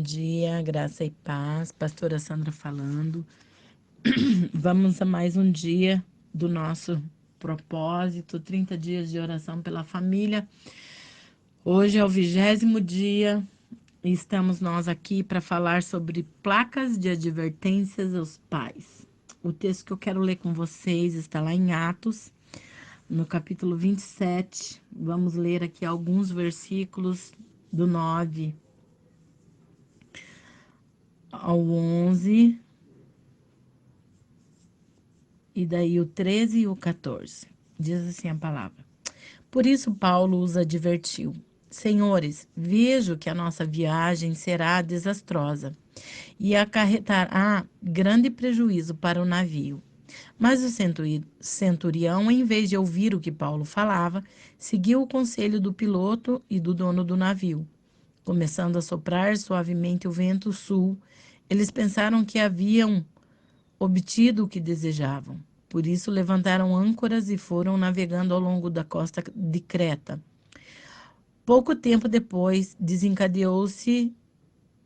dia, graça e paz. Pastora Sandra falando. Vamos a mais um dia do nosso propósito, 30 dias de oração pela família. Hoje é o 20º dia e estamos nós aqui para falar sobre placas de advertências aos pais. O texto que eu quero ler com vocês está lá em Atos, no capítulo 27. Vamos ler aqui alguns versículos do 9 ao 11, e daí o 13 e o 14. Diz assim a palavra. Por isso Paulo os advertiu: Senhores, vejo que a nossa viagem será desastrosa e acarretará grande prejuízo para o navio. Mas o centurião, em vez de ouvir o que Paulo falava, seguiu o conselho do piloto e do dono do navio. Começando a soprar suavemente o vento sul, eles pensaram que haviam obtido o que desejavam. Por isso levantaram âncoras e foram navegando ao longo da costa de Creta. Pouco tempo depois, desencadeou-se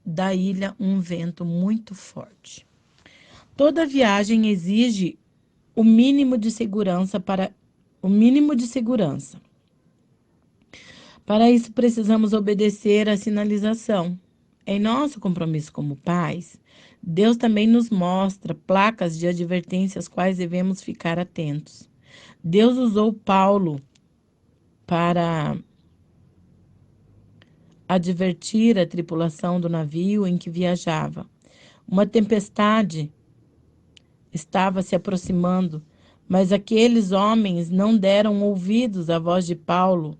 da ilha um vento muito forte. Toda viagem exige o mínimo de segurança Para isso precisamos obedecer à sinalização. Em nosso compromisso como pais, Deus também nos mostra placas de advertência às quais devemos ficar atentos. Deus usou Paulo para advertir a tripulação do navio em que viajava. Uma tempestade estava se aproximando, mas aqueles homens não deram ouvidos à voz de Paulo.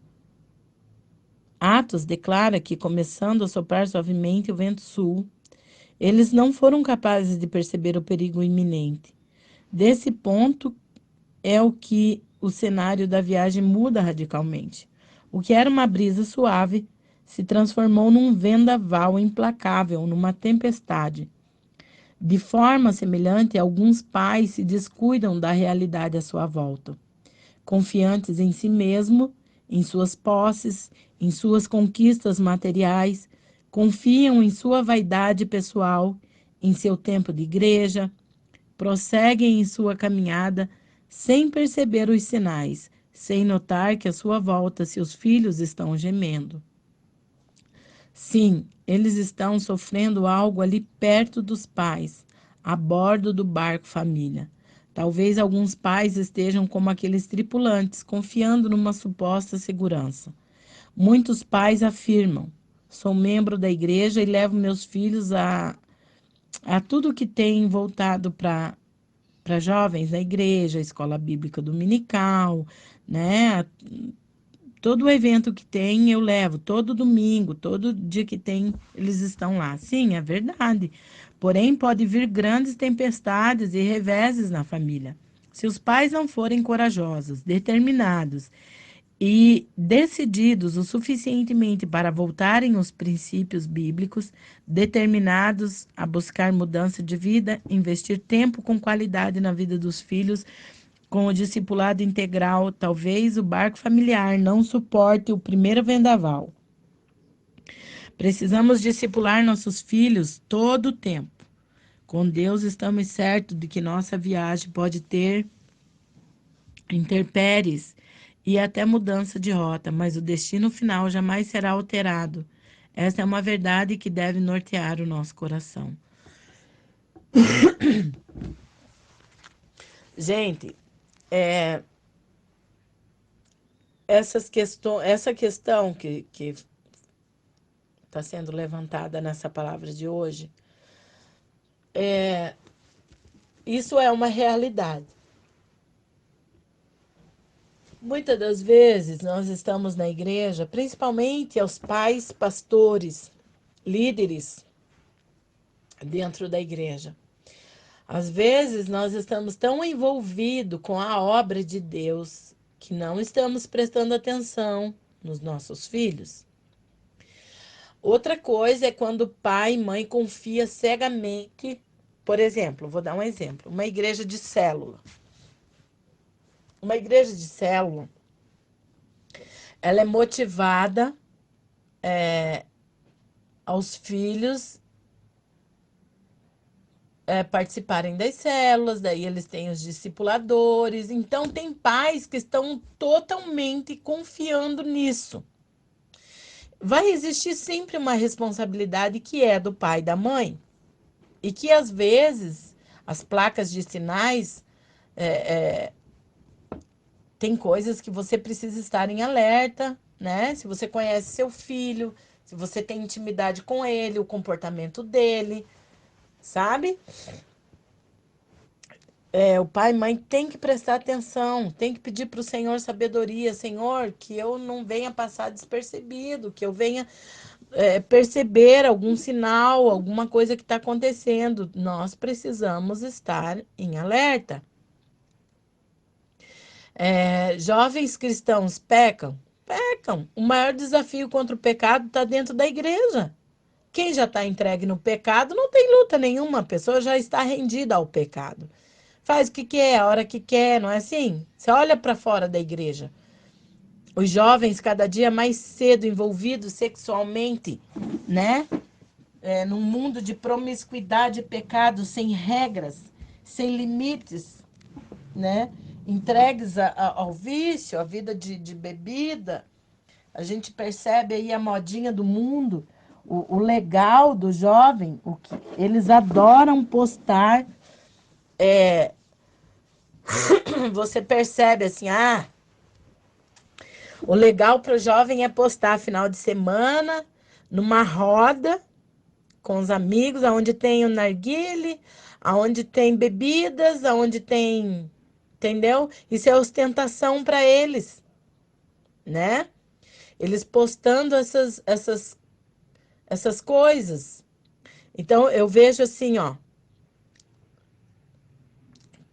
Atos declara que, começando a soprar suavemente o vento sul, eles não foram capazes de perceber o perigo iminente. Desse ponto é o que o cenário da viagem muda radicalmente. O que era uma brisa suave se transformou num vendaval implacável, numa tempestade. De forma semelhante, alguns pais se descuidam da realidade à sua volta. Confiantes em si mesmo, em suas posses, em suas conquistas materiais, confiam em sua vaidade pessoal, em seu tempo de igreja, prosseguem em sua caminhada sem perceber os sinais, sem notar que à sua volta seus filhos estão gemendo. Sim, eles estão sofrendo algo ali perto dos pais, a bordo do barco família. Talvez alguns pais estejam como aqueles tripulantes, confiando numa suposta segurança. Muitos pais afirmam: sou membro da igreja e levo meus filhos a tudo que tem voltado para jovens na igreja, escola bíblica dominical, né? Todo evento que tem eu levo, todo domingo, todo dia que tem, eles estão lá. Sim, é verdade. Porém, pode vir grandes tempestades e reveses na família. Se os pais não forem corajosos, determinados e decididos o suficientemente para voltarem aos princípios bíblicos, determinados a buscar mudança de vida, investir tempo com qualidade na vida dos filhos, com o discipulado integral, talvez o barco familiar não suporte o primeiro vendaval. Precisamos discipular nossos filhos todo o tempo. Com Deus estamos certos de que nossa viagem pode ter intempéries e até mudança de rota, mas o destino final jamais será alterado. Essa é uma verdade que deve nortear o nosso coração. Gente, essa questão que está sendo levantada nessa palavra de hoje, isso é uma realidade. Muitas das vezes nós estamos na igreja, principalmente aos pais, pastores, líderes dentro da igreja. Às vezes nós estamos tão envolvidos com a obra de Deus que não estamos prestando atenção nos nossos filhos. Outra coisa é quando pai e mãe confia cegamente. Por exemplo, vou dar um exemplo, uma igreja de célula. Uma igreja de célula, ela é motivada aos filhos participarem das células, daí eles têm os discipuladores. Então, tem pais que estão totalmente confiando nisso. Vai existir sempre uma responsabilidade que é do pai e da mãe, e que às vezes as placas de sinais tem coisas que você precisa estar em alerta, né? Se você conhece seu filho, se você tem intimidade com ele, o comportamento dele, sabe? O pai e mãe tem que prestar atenção, tem que pedir para o Senhor sabedoria, Senhor, que eu não venha passar despercebido, que eu venha perceber algum sinal, alguma coisa que está acontecendo. Nós precisamos estar em alerta. Jovens cristãos pecam? Pecam. O maior desafio contra o pecado está dentro da igreja. Quem já está entregue no pecado não tem luta nenhuma, a pessoa já está rendida ao pecado. Faz o que quer, a hora que quer, não é assim? Você olha para fora da igreja. Os jovens cada dia mais cedo envolvidos sexualmente, né? Num mundo de promiscuidade e pecado, sem regras, sem limites, né? Entregues ao vício, à vida de bebida. A gente percebe aí a modinha do mundo, o legal do jovem, o que eles adoram postar. Você percebe assim, o legal para o jovem é postar final de semana, numa roda, com os amigos, aonde tem o narguile, aonde tem bebidas, aonde tem, entendeu? Isso é ostentação para eles, né? Eles postando essas coisas. Então eu vejo assim, ó,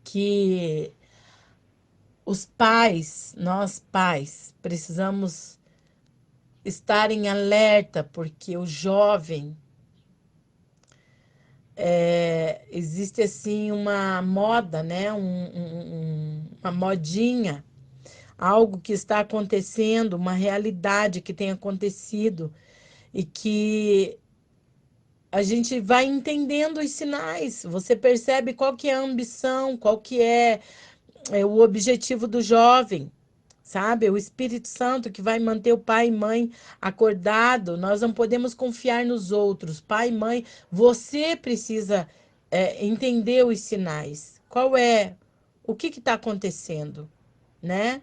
que os pais, nós pais, precisamos estar em alerta, porque o jovem existe assim uma moda, né? Uma modinha, algo que está acontecendo, uma realidade que tem acontecido e que a gente vai entendendo os sinais. Você percebe qual que é a ambição, qual que é o objetivo do jovem, sabe? O Espírito Santo que vai manter o pai e mãe acordado. Nós não podemos confiar nos outros. Pai e mãe, você precisa entender os sinais. Qual é? O que está acontecendo, né?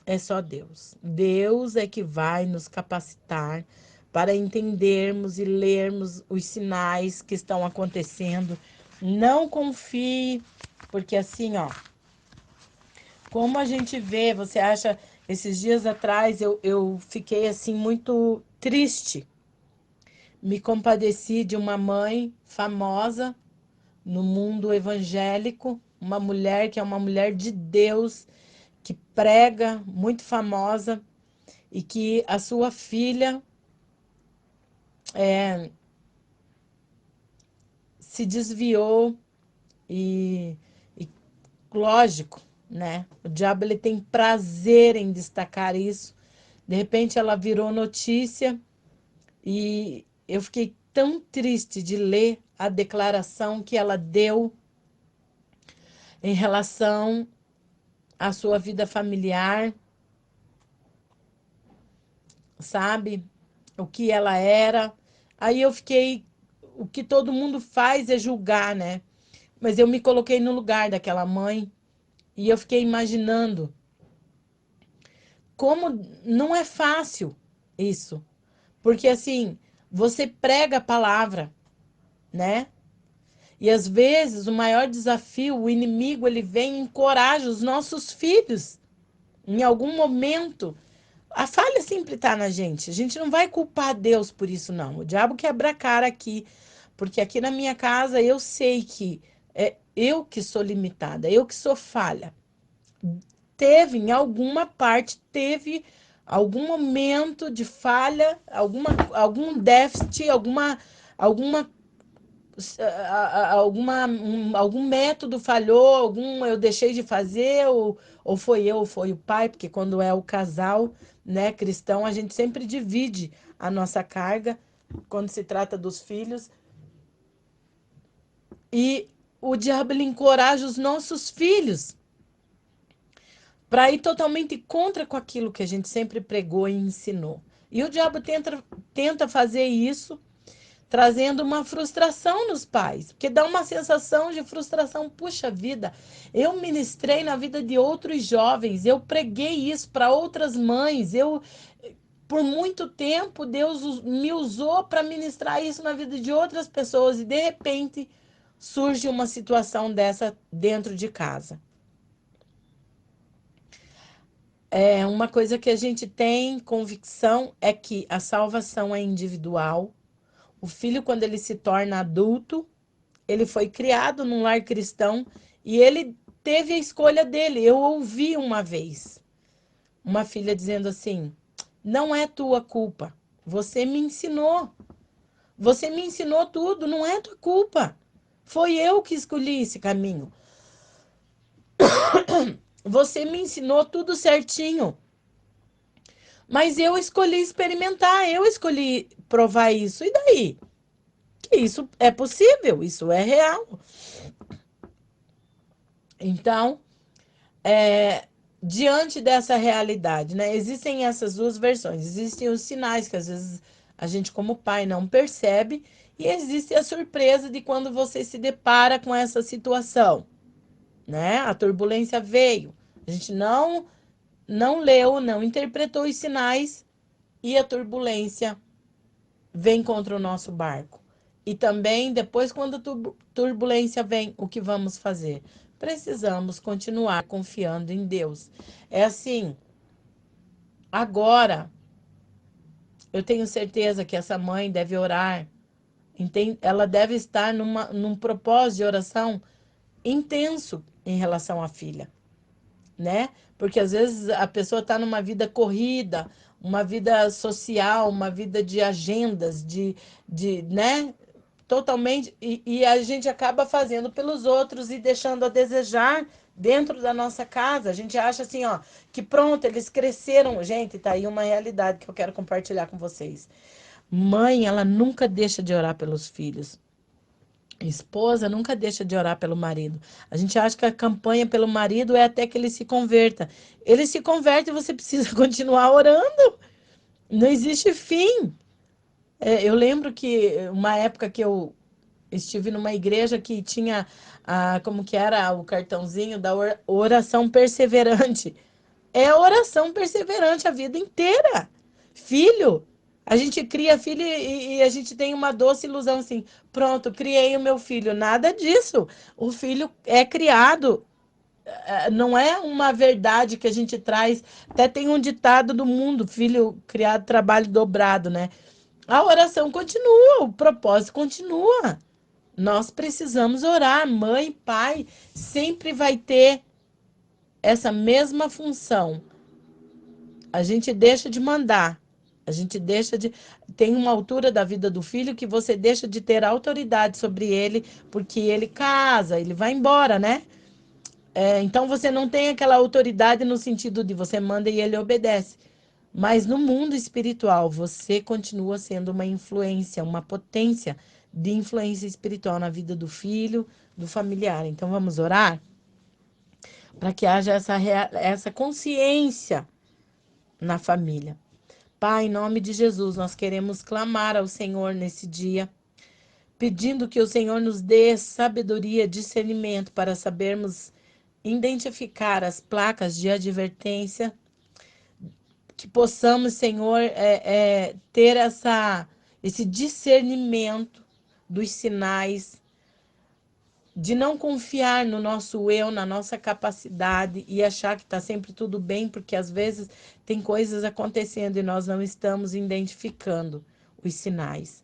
É só Deus. Deus é que vai nos capacitar para entendermos e lermos os sinais que estão acontecendo. Não confie, porque assim, ó, como a gente vê, você acha, esses dias atrás eu fiquei assim muito triste. Me compadeci de uma mãe famosa no mundo evangélico, uma mulher que é uma mulher de Deus, que prega, muito famosa, e que a sua filha se desviou e lógico, né? O diabo ele tem prazer em destacar isso. De repente ela virou notícia e eu fiquei tão triste de ler a declaração que ela deu em relação à sua vida familiar, sabe? O que ela era. Aí eu fiquei. O que todo mundo faz é julgar, né? Mas eu me coloquei no lugar daquela mãe e eu fiquei imaginando como não é fácil isso. Porque assim, você prega a palavra, né? E às vezes o maior desafio, o inimigo, ele vem e encoraja os nossos filhos. Em algum momento, a falha sempre está na gente. A gente não vai culpar Deus por isso, não. O diabo quebra a cara aqui, porque aqui na minha casa eu sei que é eu que sou limitada, eu que sou falha. Teve, em alguma parte, teve algum momento de falha, algum déficit, algum método falhou, eu deixei de fazer, ou foi eu, ou foi o pai, porque quando é o casal, né, cristão, a gente sempre divide a nossa carga quando se trata dos filhos. E o diabo ele encoraja os nossos filhos para ir totalmente contra com aquilo que a gente sempre pregou e ensinou. E o diabo tenta fazer isso trazendo uma frustração nos pais, porque dá uma sensação de frustração. Puxa vida, eu ministrei na vida de outros jovens, eu preguei isso para outras mães, por muito tempo Deus me usou para ministrar isso na vida de outras pessoas e de repente surge uma situação dessa dentro de casa. É uma coisa que a gente tem convicção é que a salvação é individual. O filho, quando ele se torna adulto, ele foi criado num lar cristão e ele teve a escolha dele. Eu ouvi uma vez uma filha dizendo assim: não é tua culpa, você me ensinou. Você me ensinou tudo, não é tua culpa. Foi eu que escolhi esse caminho. Você me ensinou tudo certinho. Mas eu escolhi experimentar, eu escolhi provar isso. E daí? Que isso é possível, isso é real. Então, diante dessa realidade, né? Existem essas duas versões. Existem os sinais que às vezes a gente, como pai, não percebe, e existe a surpresa de quando você se depara com essa situação, né? A turbulência veio. A gente não leu, não interpretou os sinais e a turbulência vem contra o nosso barco. E também, depois, quando a turbulência vem, o que vamos fazer? Precisamos continuar confiando em Deus. É assim, agora, eu tenho certeza que essa mãe deve orar, ela deve estar num propósito de oração intenso em relação à filha, né? Porque às vezes a pessoa está numa vida corrida, uma vida social, uma vida de agendas, né? Totalmente, e a gente acaba fazendo pelos outros e deixando a desejar dentro da nossa casa. A gente acha assim, ó, que pronto, eles cresceram. Gente, tá aí uma realidade que eu quero compartilhar com vocês. Mãe, ela nunca deixa de orar pelos filhos. Esposa nunca deixa de orar pelo marido. A gente acha que a campanha pelo marido é até que ele se converta. Ele se converte e você precisa continuar orando. Não existe fim. Eu lembro que uma época que eu estive numa igreja que tinha como que era o cartãozinho da oração perseverante. É oração perseverante a vida inteira. Filho, a gente cria filho e a gente tem uma doce ilusão assim, pronto, criei o meu filho. Nada disso. O filho é criado, não é uma verdade que a gente traz. Até tem um ditado do mundo, filho criado, trabalho dobrado, né? A oração continua, o propósito continua. Nós precisamos orar. Mãe, pai, sempre vai ter essa mesma função. A gente deixa de mandar. A gente deixa de. Tem uma altura da vida do filho que você deixa de ter autoridade sobre ele, porque ele casa, ele vai embora, né? Então você não tem aquela autoridade no sentido de você manda e ele obedece. Mas no mundo espiritual, você continua sendo uma influência, uma potência de influência espiritual na vida do filho, do familiar. Então vamos orar para que haja essa consciência na família. Pai, em nome de Jesus, nós queremos clamar ao Senhor nesse dia, pedindo que o Senhor nos dê sabedoria, discernimento para sabermos identificar as placas de advertência, que possamos, Senhor, ter esse discernimento dos sinais, de não confiar no nosso eu, na nossa capacidade e achar que está sempre tudo bem, porque às vezes tem coisas acontecendo e nós não estamos identificando os sinais.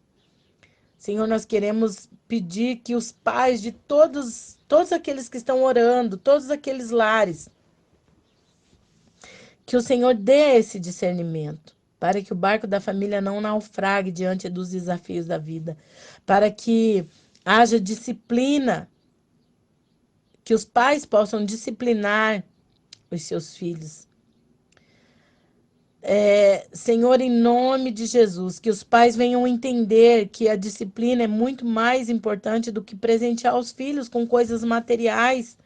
Senhor, nós queremos pedir que os pais de todos aqueles que estão orando, todos aqueles lares, que o Senhor dê esse discernimento, para que o barco da família não naufrague diante dos desafios da vida, para que haja disciplina, que os pais possam disciplinar os seus filhos. Senhor, em nome de Jesus, que os pais venham entender que a disciplina é muito mais importante do que presentear os filhos com coisas materiais.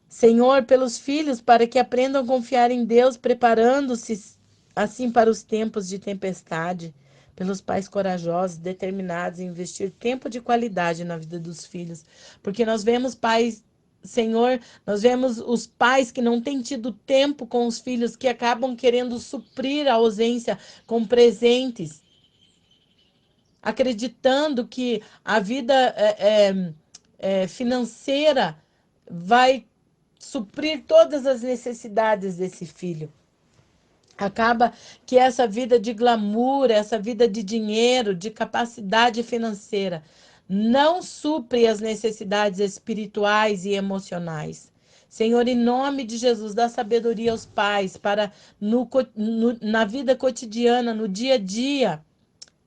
Senhor, pelos filhos, para que aprendam a confiar em Deus, preparando-se assim para os tempos de tempestade. Pelos pais corajosos, determinados em investir tempo de qualidade na vida dos filhos. Porque nós vemos pais, Senhor, nós vemos os pais que não têm tido tempo com os filhos, que acabam querendo suprir a ausência com presentes, acreditando que a vida financeira vai suprir todas as necessidades desse filho. Acaba que essa vida de glamour, essa vida de dinheiro, de capacidade financeira, não supre as necessidades espirituais e emocionais. Senhor, em nome de Jesus, dá sabedoria aos pais para na vida cotidiana, no dia a dia,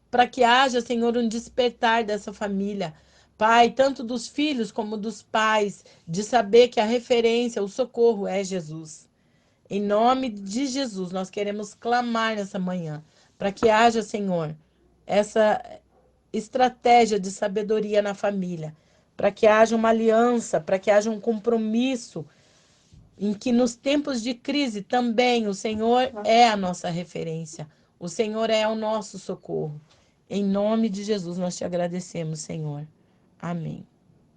para que haja, Senhor, um despertar dessa família. Pai, tanto dos filhos como dos pais, de saber que a referência, o socorro é Jesus. Em nome de Jesus, nós queremos clamar nessa manhã, para que haja, Senhor, essa estratégia de sabedoria na família, para que haja uma aliança, para que haja um compromisso, em que nos tempos de crise também o Senhor é a nossa referência, o Senhor é o nosso socorro. Em nome de Jesus, nós te agradecemos, Senhor. Amém.